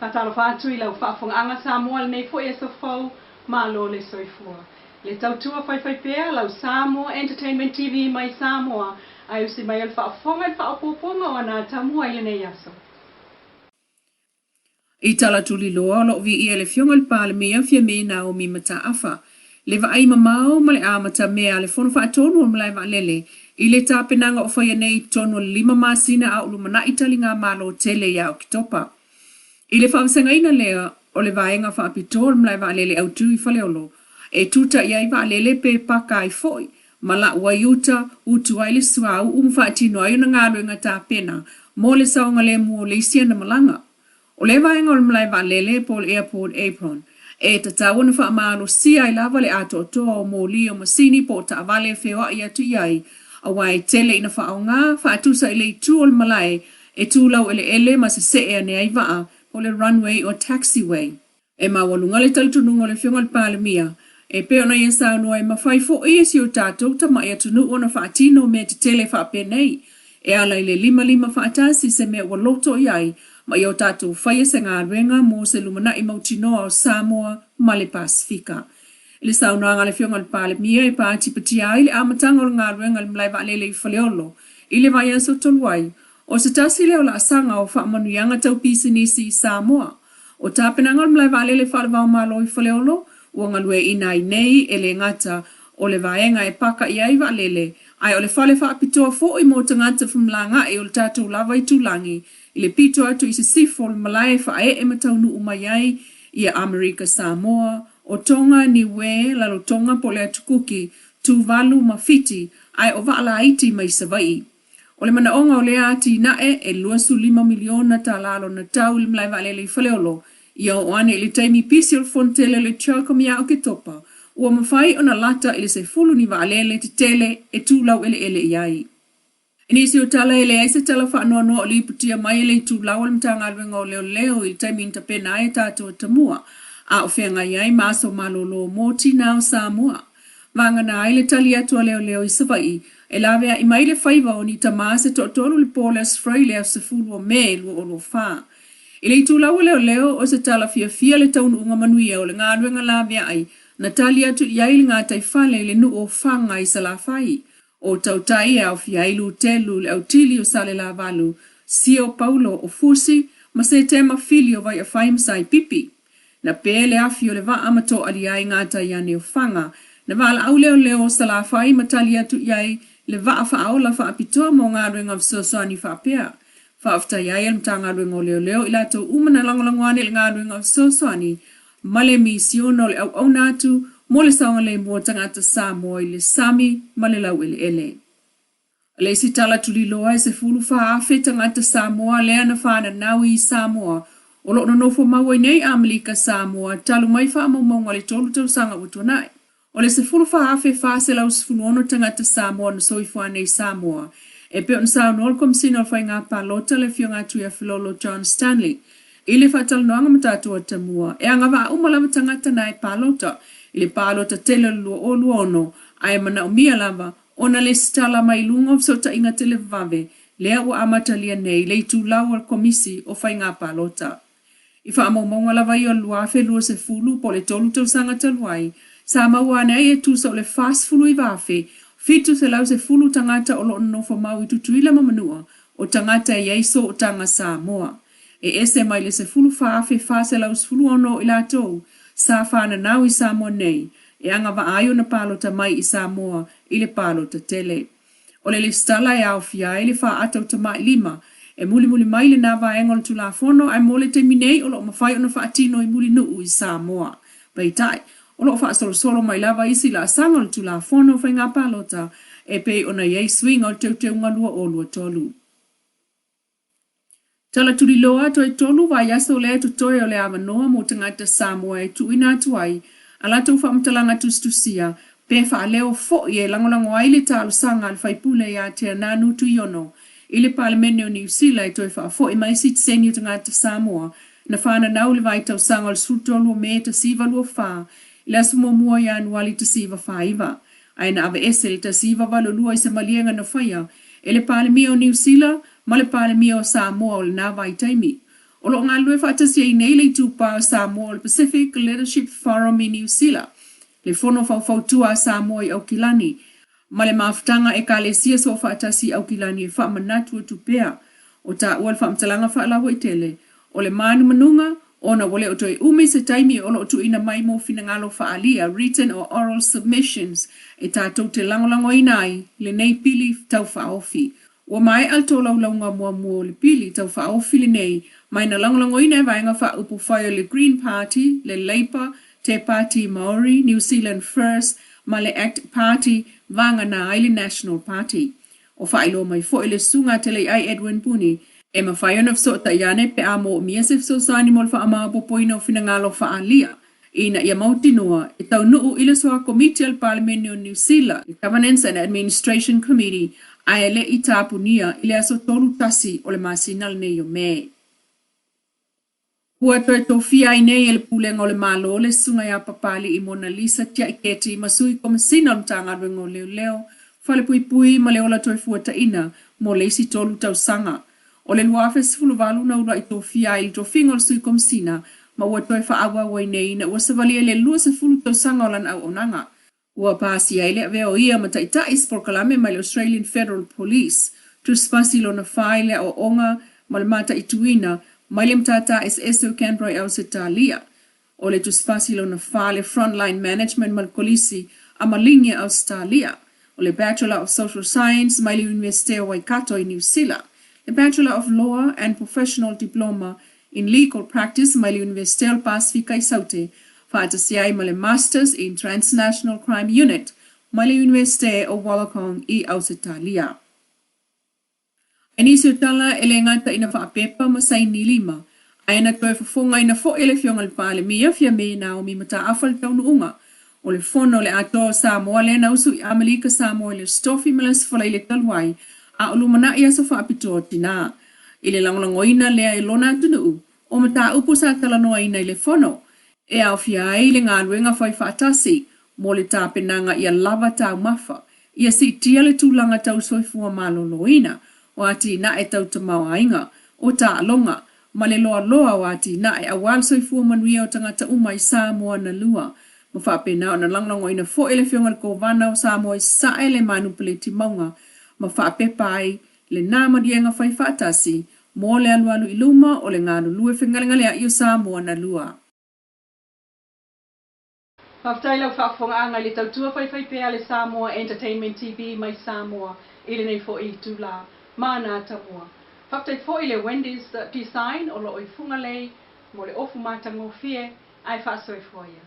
Fatalo fatu ila ufafong anga Samoa nei fo e so fo malo le soifua. Le tautua fai pea lau Samoa Entertainment TV mai Samoa ai usi mai al fafonga fa opoponga wana tamua ile nei aso. I tala Tuli loa lo vi i ele fionga le pale mea fia me na o mi mata afa. Le va ai mamao ma le amata mea le fono fa atonu o mlai va lele. I le tapenanga o faya nei tono 5 masina a ulumana italinga malo tele ya o kitopa. I le whaasengaina lea o le vaenga whaapitol mlai wa lele au tui whaleolo. E tuta iai wa lele pe paka ai foi. Mala waiuta utu ai le suau umwhaatino ai na ngāru inga tā pena. Mo le saonga le mua le isia na malanga. O le vaenga o le mlai wa lele po le airport apron. E tatawana whaamano si ai lava le ato toa o mo li o masini po ta avale whewa i atu iai. A wai tele ina whaonga whaatusa i le tu o le malai. E tūlau ele ma se se ea ne ai waa. O le runway o taxiway. E mawalunga le talitununga le fionga le palemia. E peo na yesa anua e mawhai fo e si o tātou ta mai atunu o na whaatino me te tele whaapenei. E ala i le 5 whaatasi se mea waloto iai. Ma i o tātou whaia se ngā ruenga mo se lumana i mautinoa o Samoa ma le Pasifika. Le saunoanga le fionga le palemia e pāti pati ai le amatanga o ngā ruenga le mlai wa lele i whaleolo. I le vai aso toluai. O se tasi leo la sanga o whaamanuianga tau pisinisi i Samoa. O tāpenanga o mlai wale le whalewao malo i whaleolo, ua ngalue inai nei e le ngata o le vaenga e paka i aiwa lele, ai o le whale whaapitoa fo i mo tangata whamlanga e o le tātou lava i tūlangi, i le pito atu i se sifo le malai whae e mataunu umayai i a Amerika Samoa, o tonga ni we lalo tonga po le atukuki, Tuvalu mawhiti, ai o waala aiti mai savai. O le mana onga o le ati na e 25 miliona ta lalo na tau le mlai wa lele i whaleolo. Ia o ane ili taimi pisi o le fontele le tjauka mia o ke topa. Ua mawhai o na lata ili se fulu ni wa lele te tele e tūlau ele iai. Inisi o tala ele aise tala wha anoa o li putia mai ele i tūlau le mtanga alwenga o leo ili taimi inta pena e tātua tamua. A o whenga iai maso malolo moti na o Samoa. Vanga na aile tali atua leo i savai. E lavea i maile whaiva o ni tamase to tolu le pole Australia se fulu o me lua o lo wha. I le tūlau leo o se tala fia le taunu unga manuia o le ngā ruenga lavea ai na tali atu iai le ngā taifale le nu o whanga i sa la whai. O tautai au fia ilu telu le autili o sale la valu, Sio Paulo o fusi ma se tema fili o vai a whaimsai pipi. Na pele afi o le va amato ali ai ngā taiane o whanga, na vala au leo sa la whai ma tali atu iai le vaa whaaola whaapitoa mo ngā ruenga vsosoani whaapea. Whaafta iai al mta ngā ruenga o leo ila tau umana langolangoane le ngā ruenga vsosoani, male misiono le au nātu, mo le saonga le mua tangata Samoa i le Sami, male lau ele. Le si tala Tuli loa e se fulu whaafe tangata Samoa lea na whaana naui i Samoa, o lo nofo maua nei Amelika Samoa, talu mai whaamaunga le tolu tau sanga utuanai. O le se fulu whaafe whaase lau sifunu ono tangata Samoa na soifua nei Samoa. E peo nsa nol komsina o whai ngā palota le fio ngā tuia filolo John Stanley. I le whatal noanga matatua tamua. E anga wa umalawa tangata na e palota. I le palota tele lua o luono. Ai mana o mia lava. Ona le stala mai lunga o sota inga tele vave. Lea ua amatalia nei le tu lau al komisi o whai ngā palota. I wha amaunga lava i o luafe lua se fulu po le tolu tau sanga taluai. Sa maua nei e tusa o le fast fulu i vafe. Fitu se lau se fulu tangata o lo nofo mau i tutuila mamanua o tangata e yeiso o tanga Samoa. E ese mai le se fulu faafe fase lau se fulu ono i latou, sa whaana nau i Samoa nei, e anga wa ayo na palota mai i Samoa i le palota tele. O le stala e au fia e le wha atau ta mai 5, e muli mai le na wa engol tu la fono ai mole te minei o lo mawhai o na wha atino i muli nuu i Samoa. Peitai. O lo wha solo mai lava isi la sanga tu la fono whai ngā palota e pe ona iei swing o te ungalua o lua tolu. Tala Tuli loa to e tolu wa yaso le tu toe o le amanoa mo tangata Samoa e tu ina tuai ala tu wha mtalanga tustusia pe wha leo fo i e langolango aile talo sanga al whaipule ya te nanu tu iono. Ile palemene o New Zealand to e wha fo i mai sit seni o tangata Samoa na whana nau le vai tau sanga al sutolu o me ta siva lua wha la sumo mua ya anuali ta siva whaiva. Aina ave esel ta siva valo lua i se malienga na whaia. Ele pale mia o New Zealand, ma le pale mia o Samoa o le nā vai taimi. O lo ngā lue whaatasi ai nei le tūpā o Samoa le Pacific Leadership Forum i New Zealand. Le fono whautua Samoa i Aukilani. Ma le mafutanga e ka le sia so whaatasi Aukilani e whaamanatu o tupea. O ta ual whaamtalanga whaalawa i tele. O le manu manunga, ona wale o toi umi se taimi o lo tu ina mai mo finangalo whaalia, written or oral submissions, e tātou te langolango inai, le nei pili tau whaofi. Wa mai alto laulaunga mua mua le pili tau whaofi le nei, mai na langolango ina e vaenga wha upu whaio le Green Party, le Labour, Te Party Maori, New Zealand First, ma le ACT Party, vanga na ai le National Party. O whailo mai fo le sunga te le ai Edwin Puni, e ma whaiona fso ta iane pe a mo mia se fso sani mol wha ama popoina o finangalo wha alia. Ina ia mautinoa, e tau nuu ila soa komiti al Parliament o New Zealand, the Governance and Administration Committee, a ele i tāpunia ile aso tolu tasi o le masinal nei o me. Hua toi tofia i nei ele pulenga o le malo le sunga ia papali i Mona Lisa tia i keti masui komisina o mtanga rengo leo leo, fale pui pui ma leo la toi fuata ina mo leisi tolu tau sanga. O le lua fesifulu valu na ura i tofia i tofinga o le sui komisina ma ua toi whaawa wai nei na ua savalia le lua se fulu tau sanga o lan au onanga. Ua pasi ai le veo ia ma taita ispor kalame mai le Australian Federal Police tu spasi lo na whaile o onga ma le mata i tuina mai le mtata SS o Canberra au se talia. O le tu spasi lo na whaile Frontline Management ma le kolisi a malingia Australia. O le Bachelor of Social Science mai le University of Waikato i New Zealand. The Bachelor of Law and Professional Diploma in Legal Practice mai le University Pacifica i Saute, whaatasiai mai le Masters in Transnational Crime Unit mai le University of Wollongong i Ausitalia. Enisi o tala ele ngata ina whaapepa ma saini lima, aina toi whafonga ina fo ele fionga le pale mia fia me na o mi mata afal taunu unga, o le fono le ato Samoa le na usu i Amalika Samoa le stofi malas fala ile talwai, a ulumana ia sa whaapito tina. Ile langlangoina lea e lona tunu, o mata upo sa talanoa ina ile fono. E au fia ile ngā luenga whai whaatasi, mo le tāpenanga ia lava tau mafa. Ia si tia le tūlanga tau soifua maloloina, o ati na e tau tamawa inga, o ta alonga, ma le loa loa o ati na e awal soifua manuia o tangata umai Samoa-Leilua. Ma whaapena o na langlangoina fo ele fionga ko vana o Samoa i sa ele manupele timaunga, ma whaapepai le nāmadienga whai whaatasi, mō le alualu i luma o le ngānu lue whengalengalea i o Samoa-Leilua. Whaftai lau whaafonga le tautua whai pēa le Samoa Entertainment TV mai Samoa, ile nei fo i tūla, mana tamua. Whaftai fo ile Wendy's design o lo i funga lei, mo le ofu mātango fie, ai whaasoi fo ia.